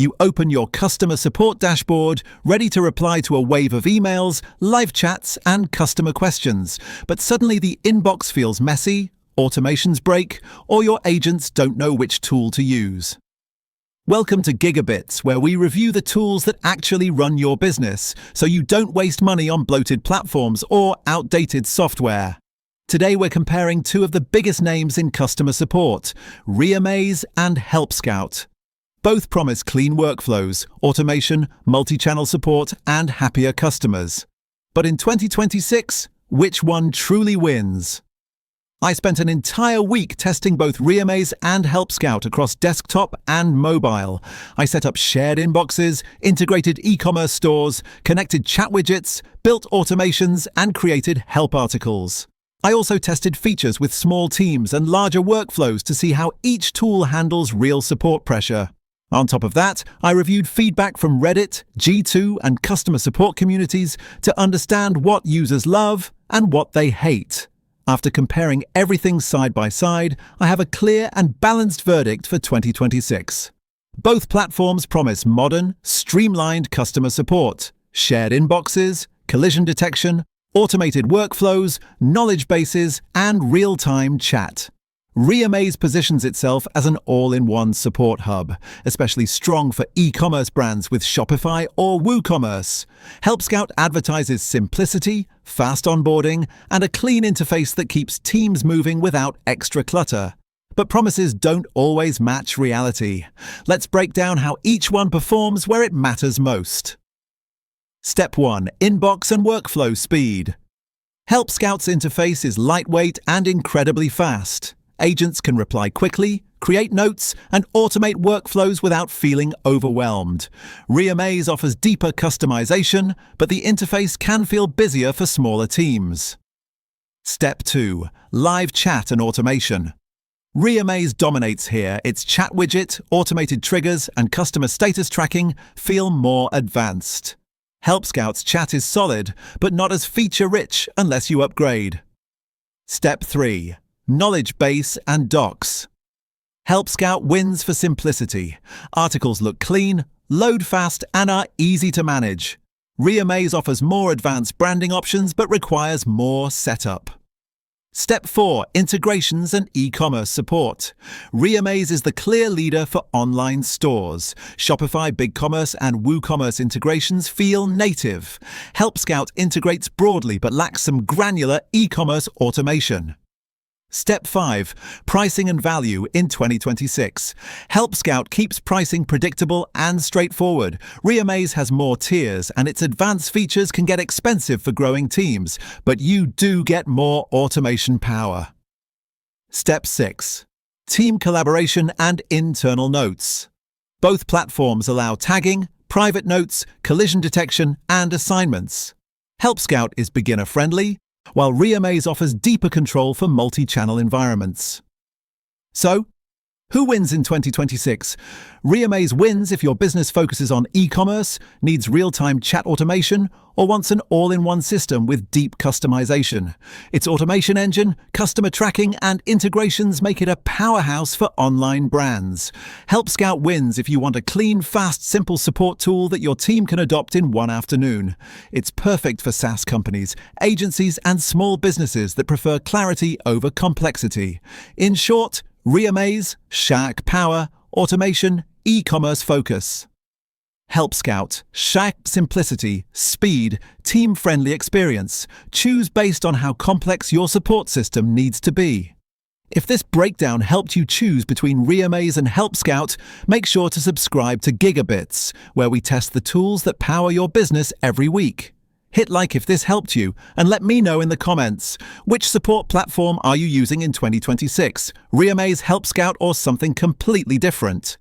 You open your customer support dashboard, ready to reply to a wave of emails, live chats, and customer questions. But suddenly the inbox feels messy, automations break, or your agents don't know which tool to use. Welcome to GigaBits, where we review the tools that actually run your business, so you don't waste money on bloated platforms or outdated software. Today we're comparing two of the biggest names in customer support, Reamaze and Helpscout. Both promise clean workflows, automation, multi-channel support, and happier customers. But in 2026, which one truly wins? I spent an entire week testing both Reamaze and Helpscout across desktop and mobile. I set up shared inboxes, integrated e-commerce stores, connected chat widgets, built automations, and created help articles. I also tested features with small teams and larger workflows to see how each tool handles real support pressure. On top of that, I reviewed feedback from Reddit, G2, and customer support communities to understand what users love and what they hate. After comparing everything side by side, I have a clear and balanced verdict for 2026. Both platforms promise modern, streamlined customer support, shared inboxes, collision detection, automated workflows, knowledge bases, and real-time chat. Reamaze positions itself as an all-in-one support hub, especially strong for e-commerce brands with Shopify or WooCommerce. Helpscout advertises simplicity, fast onboarding, and a clean interface that keeps teams moving without extra clutter. But promises don't always match reality. Let's break down how each one performs where it matters most. Step 1. Inbox and workflow speed. Helpscout's interface is lightweight and incredibly fast. Agents can reply quickly, create notes, and automate workflows without feeling overwhelmed. Reamaze offers deeper customization, but the interface can feel busier for smaller teams. Step 2. Live chat and automation. Reamaze dominates here. Its chat widget, automated triggers, and customer status tracking feel more advanced. Helpscout's chat is solid, but not as feature-rich unless you upgrade. Step 3. Knowledge base and docs. Helpscout wins for simplicity. Articles look clean, load fast, and are easy to manage. Reamaze offers more advanced branding options but requires more setup. Step 4. Integrations and e-commerce support. Reamaze is the clear leader for online stores. Shopify, BigCommerce, and WooCommerce integrations feel native. Helpscout integrates broadly but lacks some granular e-commerce automation. Step 5. Pricing and value in 2026. Helpscout keeps pricing predictable and straightforward. Reamaze has more tiers, and its advanced features can get expensive for growing teams, but you do get more automation power. Step 6. Team collaboration and internal notes. Both platforms allow tagging, private notes, collision detection, and assignments. Helpscout is beginner-friendly, while Reamaze offers deeper control for multi-channel environments. So, who wins in 2026? Reamaze wins if your business focuses on e-commerce, needs real-time chat automation, or wants an all-in-one system with deep customization. Its automation engine, customer tracking, and integrations make it a powerhouse for online brands. Helpscout wins if you want a clean, fast, simple support tool that your team can adopt in one afternoon. It's perfect for SaaS companies, agencies, and small businesses that prefer clarity over complexity. In short, Reamaze, Shark Power, Automation, E-commerce Focus. Helpscout, Shark Simplicity, Speed, Team-Friendly Experience. Choose based on how complex your support system needs to be. If this breakdown helped you choose between Reamaze and Helpscout, make sure to subscribe to GigaBits, where we test the tools that power your business every week. Hit like if this helped you, and let me know in the comments. Which support platform are you using in 2026? Reamaze, Helpscout, or something completely different?